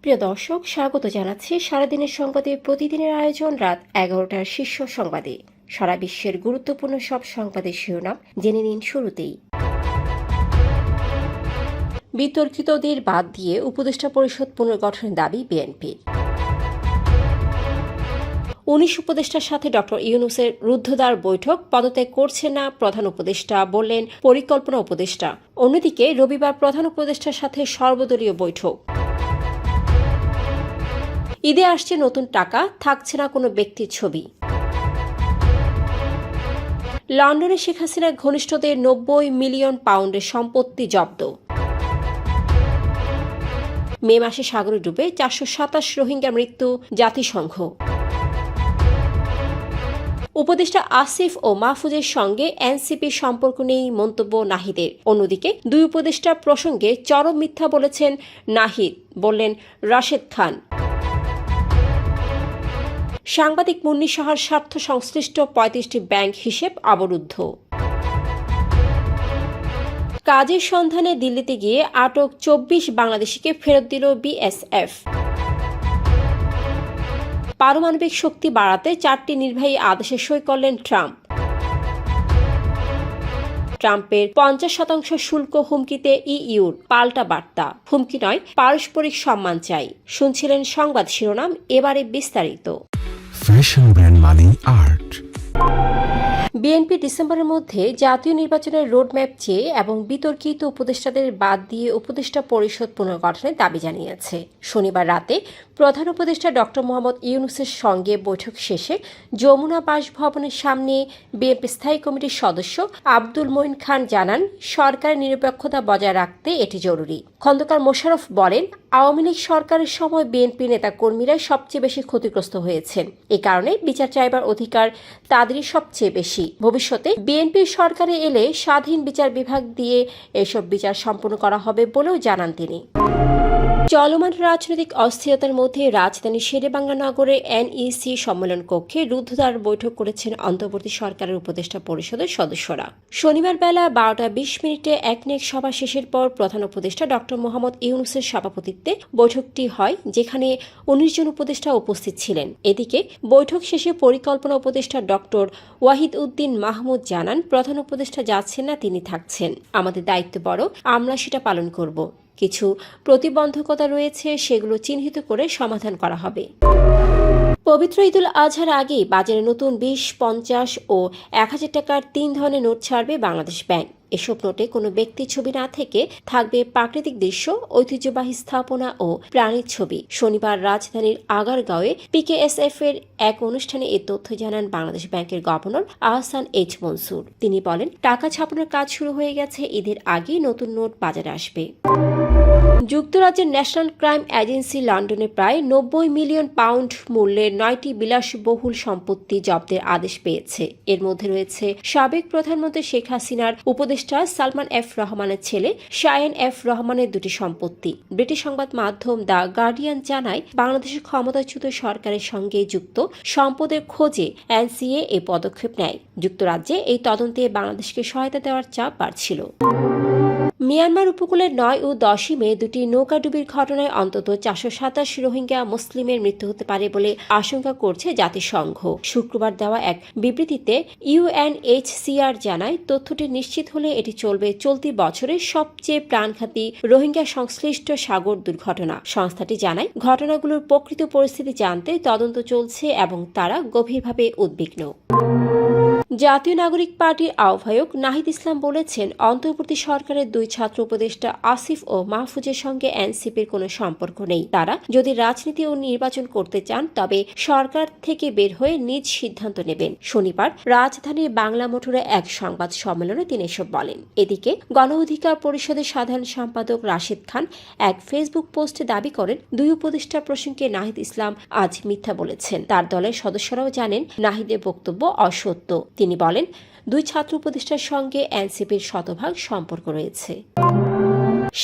প্রিয় দর্শক, স্বাগত জানাচ্ছি সারাদিনের সংবাদে প্রতিদিনের আয়োজন রাত 11টার শীর্ষ সংবাদে। সারা বিশ্বের গুরুত্বপূর্ণ সব সংবাদের শিরোনাম জেনে নিন শুরুতেই। বিতর্কিতদের বাদ দিয়ে উপদেষ্টা পরিষদ পুনর্গঠনের দাবি বিএনপির। 19 উপদেষ্টার সাথে ডক্টর ইউনূসের রুদ্ধদ্বার বৈঠক, পদত্যাগ করছে না প্রধান উপদেষ্টা, বললেন পরিকল্পনা উপদেষ্টা। অন্যদিকে রবিবার প্রধান উপদেষ্টার সাথে সর্বদলীয় বৈঠক। ঈদে আসছে নতুন টাকা, থাকছে না কোনো ব্যক্তির ছবি। লন্ডনে শেখ হাসিনার ঘনিষ্ঠদের 90 মিলিয়ন পাউন্ডের সম্পত্তি জব্দ। মে মাসে সাগরে ডুবে 427 রোহিঙ্গা মৃত্যু, জাতিসংঘ। উপদেষ্টা আসিফ ও মাহফুজের সঙ্গে এনসিপির সম্পর্ক নেই, মন্তব্য নাহিদের। অন্যদিকে দুই উপদেষ্টা প্রসঙ্গে চরম মিথ্যা বলেছেন নাহিদ, বললেন রাশেদ খান। সাংবাদিক মুন্নী সাহার স্বার্থ সংশ্লিষ্ট 35টি ব্যাংক হিসেব অবরুদ্ধ। কাজের সন্ধানে দিল্লিতে গিয়ে আটক 24 বাংলাদেশিকে ফেরত দিল বিএসএফ। পারমাণবিক শক্তি বাড়াতে 4টি নির্বাহী আদেশে সই করলেন ট্রাম্প। ট্রাম্পের 50% শুল্ক হুমকিতে ইইউর পাল্টা বার্তা, হুমকি নয় পারস্পরিক সম্মান চাই। শুনছিলেন সংবাদ শিরোনাম, এবারে বিস্তারিত। ফ্যাশন ব্র্যান্ড মানে আর্ট। বিএনপি ডিসেম্বরের মধ্যে জাতীয় নির্বাচনের রোডম্যাপ চেয়ে এবং বিতর্কিত উপদেষ্টাদের বাদ দিয়ে উপদেষ্টা পরিষদ পুনর্গঠনের দাবি জানিয়েছে। শনিবার রাতে প্রধান উপদেষ্টা ডক্টর মোহাম্মদ ইউনূসের সঙ্গে বৈঠক শেষে যমুনা বাসভবনের সামনে বিএনপি স্থায়ী কমিটির সদস্য আব্দুল মঈন খান জানান, সরকারের নিরপেক্ষতা বজায় রাখতে এটি জরুরি। খন্দকার মোশাররফ বলেন, আওয়ামী লীগ সরকারের সময় বিএনপি নেতাকর্মীরাই সবচেয়ে বেশি ক্ষতিগ্রস্ত হয়েছেন। এ কারণে বিচার চাইবার অধিকার তাদেরই সবচেয়ে বেশি। ভবিষ্যতে বিএনপির সরকারে এলে স্বাধীন বিচার বিভাগ দিয়ে এসব বিচার সম্পন্ন করা হবে বলেও জানান তিনি। চলমান রাজনৈতিক অস্থিরতার মধ্যে রাজধানী শেরেবাংলা নগরের এনইসি সম্মেলন কক্ষে রুদ্ধদ্বার বৈঠক করেছেন অন্তর্বর্তী সরকারের উপদেষ্টা পরিষদের সদস্যরা। শনিবার বেলা 12:20 একনেক সভা শেষের পর প্রধান উপদেষ্টা ডক্টর মোহাম্মদ ইউনূসের সভাপতিত্বে বৈঠকটি হয়, যেখানে 19 জন উপদেষ্টা উপস্থিত ছিলেন। এদিকে বৈঠক শেষে পরিকল্পনা উপদেষ্টা ডক্টর ওয়াহিদ উদ্দিন মাহমুদ জানান, প্রধান উপদেষ্টা যাচ্ছেন না, তিনি থাকছেন। আমাদের দায়িত্ব বড়, আমরা সেটা পালন করব। কিছু প্রতিবন্ধকতা রয়েছে, সেগুলো চিহ্নিত করে সমাধান করা হবে। পবিত্র ঈদুল আজহার আগেই বাজারে নতুন 20, 50 ও 1000 টাকার 3 ধরনের নোট ছাড়বে বাংলাদেশ ব্যাংক। এসব নোটে কোনো ব্যক্তির ছবি না থেকে থাকবে প্রাকৃতিক দৃশ্য, ঐতিহ্যবাহী স্থাপনা ও প্রাণীর ছবি। শনিবার রাজধানীর আগারগাঁওয়ে পিকেএসএফ এর এক অনুষ্ঠানে এ তথ্য জানান বাংলাদেশ ব্যাংকের গভর্নর আহসান এইচ মনসুর। তিনি বলেন, টাকা ছাপানোর কাজ শুরু হয়ে গেছে, ঈদের আগেই নতুন নোট বাজারে আসবে। যুক্তরাজ্যের ন্যাশনাল ক্রাইম এজেন্সি লন্ডনে প্রায় 90 মিলিয়ন পাউন্ড মূল্যের 9টি বিলাসবহুল সম্পত্তি জব্দের আদেশ পেয়েছে। এর মধ্যে রয়েছে সাবেক প্রধানমন্ত্রী শেখ হাসিনার উপদেষ্টা সালমান এফ রহমানের ছেলে শায়ান এফ রহমানের 2টি সম্পত্তি। ব্রিটিশ সংবাদ মাধ্যম দ্য গার্ডিয়ান জানায়, বাংলাদেশের ক্ষমতাচ্যুত সরকারের সঙ্গে যুক্ত সম্পদের খোঁজে এনসিএ এই পদক্ষেপ নেয়। যুক্তরাজ্যে এই তদন্তে বাংলাদেশকে সহায়তা দেওয়ার চাপ বাড়ছিল। মিয়ানমার উপকূলের 9 ও 10 মে 2টি নৌকাডুবির ঘটনায় অন্তত 427 রোহিঙ্গা মুসলিমের মৃত্যু হতে পারে বলে আশঙ্কা করছে জাতিসংঘ। শুক্রবার দেওয়া এক বিবৃতিতে ইউএনএইচসিআর জানায়, তথ্যটি নিশ্চিত হলে এটি চলতি বছরের সবচেয়ে প্রাণঘাতী রোহিঙ্গা সংশ্লিষ্ট সাগর দুর্ঘটনা। সংস্থাটি জানায়, ঘটনাগুলোর প্রকৃত পরিস্থিতি জানতে তদন্ত চলছে এবং তারা গভীরভাবে উদ্বিগ্ন। জাতীয় নাগরিক পার্টির আহ্বায়ক নাহিদ ইসলাম বলেছেন, অন্তর্বর্তী সরকারের 2 ছাত্র উপদেষ্টা আসিফ ও মাহফুজের সঙ্গে এনসিপির কোনো সম্পর্ক নেই। তারা যদি রাজনীতি ও নির্বাচন করতে চান, তবে সরকার থেকে বের হয়ে নিজ সিদ্ধান্ত নেবেন। শনিবার রাজধানীর বাংলা মোটরে এক সংবাদ সম্মেলনে তিনি এসব বলেন। এদিকে গণ অধিকার পরিষদের সাধারণ সম্পাদক রাশেদ খান এক ফেসবুক পোস্টে দাবি করেন, 2 উপদেষ্টা প্রসঙ্গে নাহিদ ইসলাম আজ মিথ্যা বলেছেন। তার দলের সদস্যরাও জানেন নাহিদের বক্তব্য অসত্য। তিনি বলেন, 2 ছাত্র উপদেষ্টার সঙ্গে এনসিপির শতভাগ সম্পর্ক রয়েছে।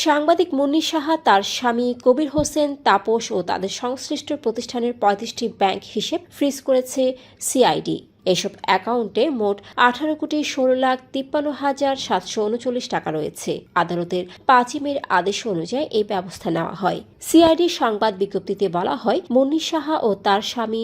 সাংবাদিক মুন্নী সাহা, তার স্বামী কবির হোসেন তাপস ও তাদের সংশ্লিষ্ট প্রতিষ্ঠানের 35টি ব্যাংক হিসেব ফ্রিজ করেছে সিআইডি। এসব অ্যাকাউন্টে মোট 18,16,53,739 টাকা রয়েছে। আদালতের 5 মের আদেশ অনুযায়ী এই ব্যবস্থা নেওয়া হয়। সিআইডির সংবাদ বিজ্ঞপ্তিতে বলা হয়, মুন্নী সাহা ও তার স্বামী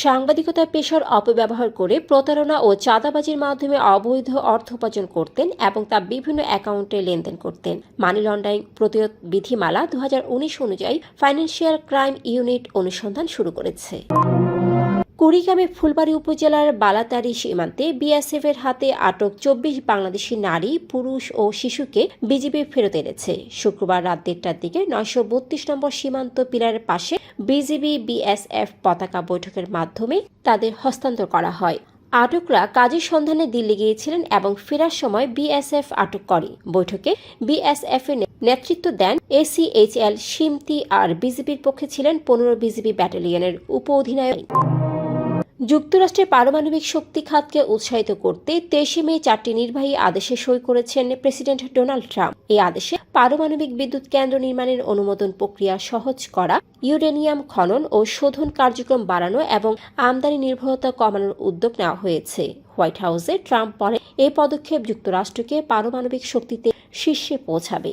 সাংবাদিকতার পেশার অপব্যবহার করে প্রতারণা ও চাঁদাবাজির মাধ্যমে অবৈধ অর্থ উপার্জন করতেন এবং তা বিভিন্ন অ্যাকাউন্টে লেনদেন করতেন। মানি লন্ডারিং প্রতিরোধ বিধিমালা 2019 অনুযায়ী ফাইন্যান্সিয়াল ক্রাইম ইউনিট অনুসন্ধান শুরু করেছে। কুড়িগ্রামে ফুলবাড়ী উপজেলার বালাতারি সীমান্তে বিএসএফ এর হাতে আটক 24 বাংলাদেশি নারী, পুরুষ ও শিশুকে বিজিবি ফেরত এনেছে। শুক্রবার রাত 1টার দিকে 932 নম্বর সীমান্ত পিলারের পাশে বিজিবি বিএসএফ পতাকা বৈঠকের মাধ্যমে তাদের হস্তান্তর করা হয়। আটকরা কাজের সন্ধানে দিল্লি গিয়েছিলেন এবং ফেরার সময় বিএসএফ আটক করে। বৈঠকে বিএসএফ এর নেতৃত্ব দেন ACHL সিমতি, আর বিজিবির পক্ষে ছিলেন 15 বিজিবি ব্যাটালিয়নের উপ অধিনায়ক। যুক্তরাষ্ট্রের পারমাণবিক শক্তি খাতকে উৎসাহিত করতে 23 মে 4টি নির্বাহী আদেশে সই করেছেন প্রেসিডেন্ট ডোনাল্ড ট্রাম্প। এই আদেশে পারমাণবিক বিদ্যুৎ কেন্দ্র নির্মাণের অনুমোদন প্রক্রিয়া সহজ করা, ইউরেনিয়াম খনন ও শোধন কার্যক্রম বাড়ানো এবং আমদানি নির্ভরতা কমানোর উদ্যোগ নেওয়া হয়েছে। হোয়াইট হাউসে ট্রাম্প বলেন, এই পদক্ষেপ যুক্তরাষ্ট্রকে পারমাণবিক শক্তিতে শীর্ষে পৌঁছাবে।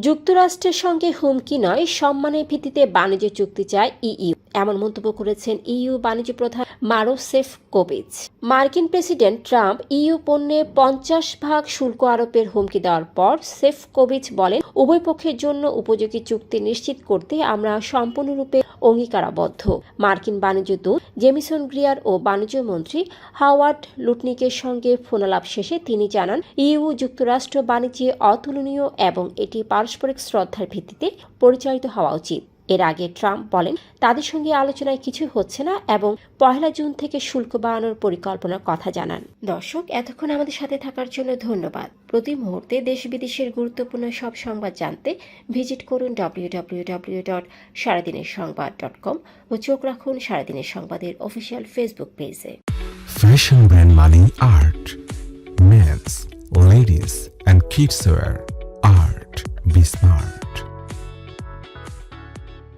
যুক্তরাষ্ট্রের সঙ্গে হুমকি নয়, সম্মানের ভিত্তিতে বাণিজ্য চুক্তি চায় ইইউ, এমন মন্তব্য করেছেন ইইউ বাণিজ্য প্রধান মারোস সেফকোভিচ। মার্কিন প্রেসিডেন্ট ট্রাম্প ইইউ পণ্যে 50% শুল্ক আরোপের হুমকি দেওয়ার পর সেফকোভিচ বলেন, উভয় পক্ষের জন্য উপযোগী চুক্তি নিশ্চিত করতে আমরা সম্পূর্ণরূপে অঙ্গীকারাবদ্ধ। মার্কিন বাণিজ্য দূত জেমিসন গ্রিয়ার ও বাণিজ্য মন্ত্রী হাওয়ার্ড লুটনিকের সঙ্গে ফোনালাপ শেষে তিনি জানান, ইইউ যুক্তরাষ্ট্র বাণিজ্যে অতুলনীয় এবং এটি পারস্পরিক শ্রদ্ধার ভিত্তিতে পরিচালিত হওয়া উচিত। এর আগে ট্রাম্প বলেন, তাদের সঙ্গে আলোচনায় কিছু হচ্ছে না এবং 1 জুন থেকে শুল্ক বাড়ানোর পরিকল্পনার কথা জানান। দর্শক, এতক্ষণ আমাদের সাথে থাকার জন্য ধন্যবাদ। প্রতি মুহূর্তে দেশ বিদেশের গুরুত্বপূর্ণ সব সংবাদ জানতে ভিজিট করুন www.সারাদিনেরসংবাদ.com ও চোখ রাখুন সারাদিনের সংবাদের অফিসিয়াল ফেসবুক পেজে। Fashion brand Mani Art. Men's, ladies and kids wear. Art. Be smart.